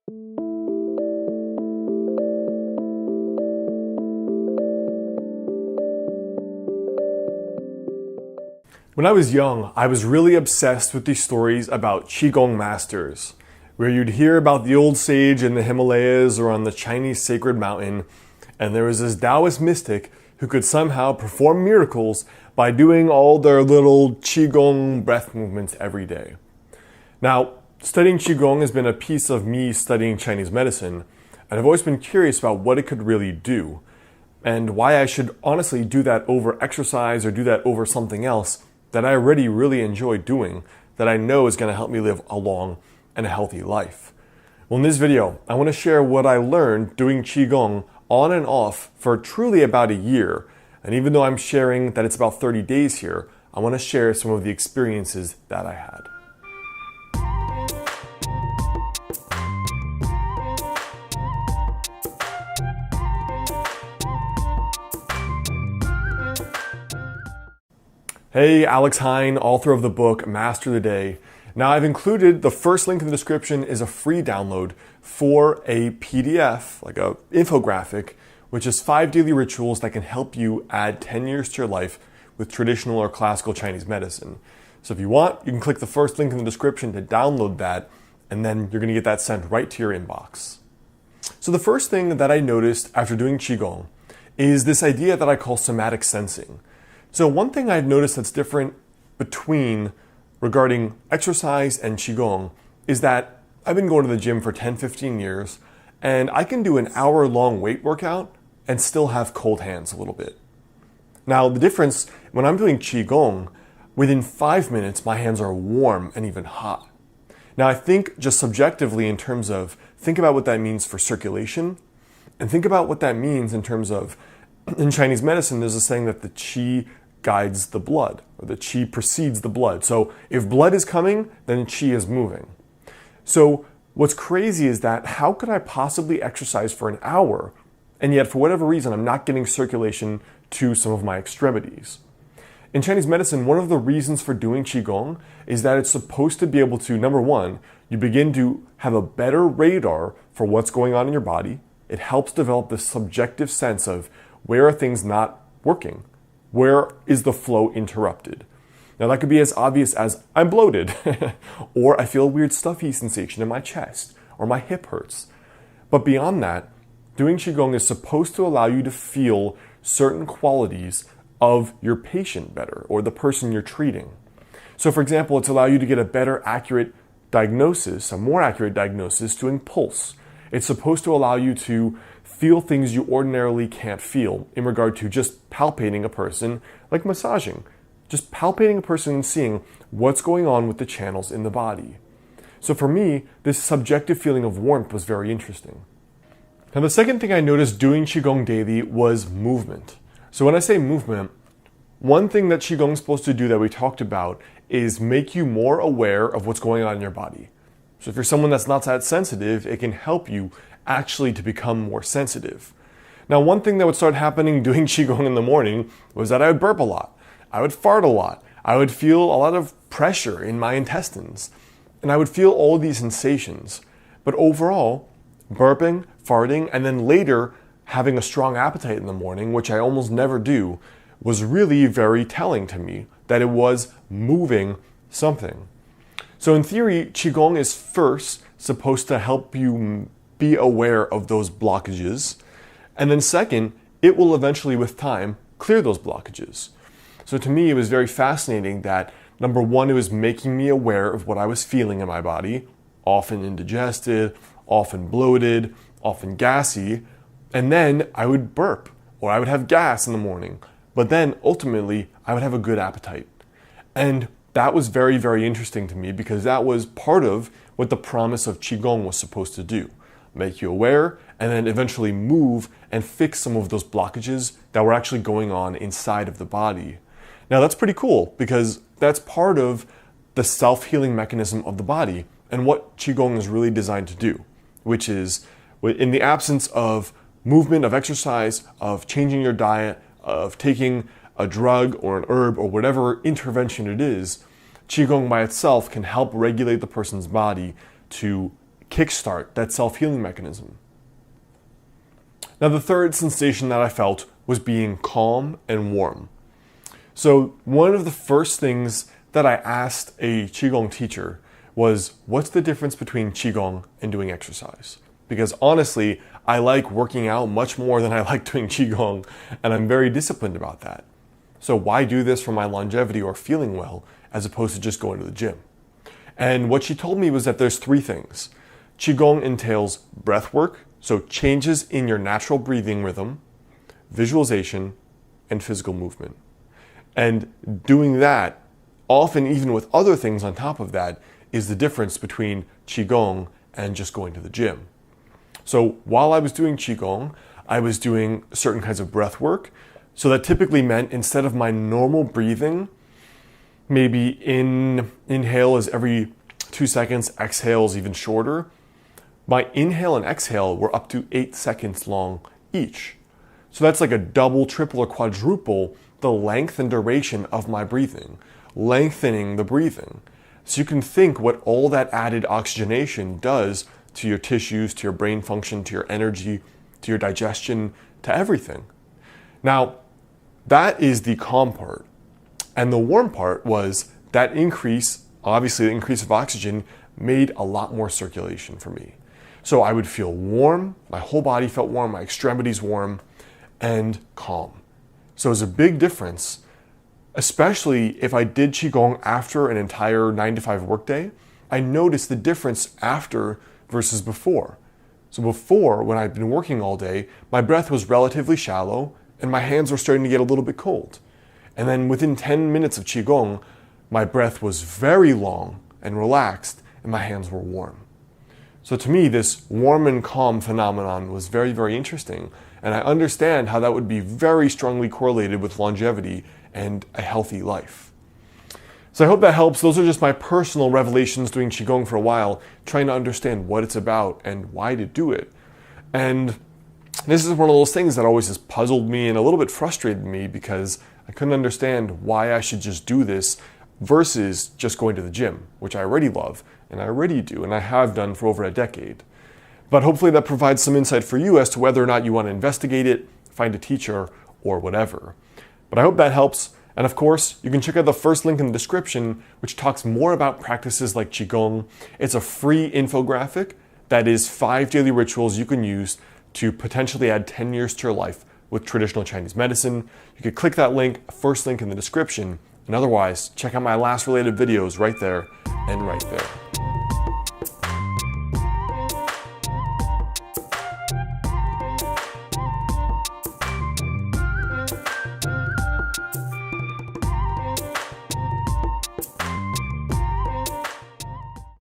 When I was young, I was really obsessed with these stories about Qigong masters, where you'd hear about the old sage in the Himalayas or on the Chinese sacred mountain, and there was this Taoist mystic who could somehow perform miracles by doing all their little Qigong breath movements every day. Now, studying Qigong has been a piece of me studying Chinese medicine, and I've always been curious about what it could really do, and why I should honestly do that over exercise or do that over something else that I already really enjoy doing, that I know is going to help me live a long and a healthy life. Well, in this video, I want to share what I learned doing Qigong on and off for truly about a year. And even though I'm sharing that it's about 30 days here, I want to share some of the experiences that I had. Hey, Alex Hine, author of the book Master the Day. Now I've included, the first link in the description is a free download for a PDF, like a infographic, which is 5 daily rituals that can help you add 10 years to your life with traditional or classical Chinese medicine. So if you want, you can click the first link in the description to download that, and then you're gonna get that sent right to your inbox. So the first thing that I noticed after doing Qigong is this idea that I call somatic sensing. So one thing I've noticed that's different regarding exercise and Qigong is that I've been going to the gym for 10-15 years, and I can do an hour-long weight workout and still have cold hands a little bit. Now the difference, when I'm doing Qigong, within 5 minutes my hands are warm and even hot. Now I think just subjectively in terms of, think about what that means for circulation, and think about what that means in terms of, in Chinese medicine there's a saying that the Qi guides the blood, or the Qi precedes the blood. So if blood is coming, then Qi is moving. So what's crazy is that how could I possibly exercise for an hour, and yet for whatever reason I'm not getting circulation to some of my extremities? In Chinese medicine, one of the reasons for doing Qigong is that it's supposed to be able to, number one, you begin to have a better radar for what's going on in your body. It helps develop this subjective sense of where are things not working? Where is the flow interrupted? Now that could be as obvious as I'm bloated, or I feel a weird stuffy sensation in my chest, or my hip hurts. But beyond that, doing Qigong is supposed to allow you to feel certain qualities of your patient better, or the person you're treating. So for example, it's allow you to get a better accurate diagnosis, a more accurate diagnosis doing pulse. It's supposed to allow you to feel things you ordinarily can't feel in regard to just palpating a person, like massaging. Just palpating a person and seeing what's going on with the channels in the body. So for me, this subjective feeling of warmth was very interesting. Now the second thing I noticed doing Qigong daily was movement. So when I say movement, one thing that Qigong is supposed to do that we talked about is make you more aware of what's going on in your body. So if you're someone that's not that sensitive, it can help you actually to become more sensitive. Now, one thing that would start happening doing Qigong in the morning was that I would burp a lot. I would fart a lot. I would feel a lot of pressure in my intestines. And I would feel all these sensations. But overall, burping, farting, and then later having a strong appetite in the morning, which I almost never do, was really very telling to me that it was moving something. So in theory, Qigong is first supposed to help you be aware of those blockages. And then second, it will eventually with time clear those blockages. So to me, it was very fascinating that number one, it was making me aware of what I was feeling in my body, often indigested, often bloated, often gassy. And then I would burp or I would have gas in the morning. But then ultimately, I would have a good appetite. And that was very, very interesting to me because that was part of what the promise of Qigong was supposed to do. Make you aware, and then eventually move and fix some of those blockages that were actually going on inside of the body. Now that's pretty cool because that's part of the self-healing mechanism of the body and what Qigong is really designed to do, which is in the absence of movement, of exercise, of changing your diet, of taking a drug or an herb or whatever intervention it is, Qigong by itself can help regulate the person's body to kickstart that self-healing mechanism. Now, the third sensation that I felt was being calm and warm. So one of the first things that I asked a Qigong teacher was, what's the difference between Qigong and doing exercise? Because honestly, I like working out much more than I like doing Qigong, and I'm very disciplined about that. So why do this for my longevity or feeling well as opposed to just going to the gym? And what she told me was that there's three things. Qigong entails breath work, so changes in your natural breathing rhythm, visualization, and physical movement. And doing that, often even with other things on top of that, is the difference between Qigong and just going to the gym. So while I was doing Qigong, I was doing certain kinds of breath work. So that typically meant instead of my normal breathing, maybe inhale is every 2 seconds, exhale is even shorter. My inhale and exhale were up to 8 seconds long each. So that's like a double, triple, or quadruple the length and duration of my breathing, lengthening the breathing. So you can think what all that added oxygenation does to your tissues, to your brain function, to your energy, to your digestion, to everything. Now, that is the calm part. And the warm part was that increase, obviously the increase of oxygen, made a lot more circulation for me. So I would feel warm, my whole body felt warm, my extremities warm, and calm. So it was a big difference, especially if I did Qigong after an entire 9 to 5 workday. I noticed the difference after versus before. So before, when I'd been working all day, my breath was relatively shallow and my hands were starting to get a little bit cold. And then within 10 minutes of Qigong, my breath was very long and relaxed and my hands were warm. So to me, this warm and calm phenomenon was very, very interesting. And I understand how that would be very strongly correlated with longevity and a healthy life. So I hope that helps. Those are just my personal revelations doing Qigong for a while, trying to understand what it's about and why to do it. And this is one of those things that always has puzzled me and a little bit frustrated me because I couldn't understand why I should just do this versus just going to the gym, which I already love and I already do and I have done for over a decade. But hopefully that provides some insight for you as to whether or not you want to investigate it, find a teacher, or whatever. But I hope that helps. And of course, you can check out the first link in the description, which talks more about practices like Qigong. It's a free infographic that is 5 daily rituals you can use to potentially add 10 years to your life with traditional Chinese medicine. You can click that link, first link in the description, and otherwise, check out my last related videos right there and right there.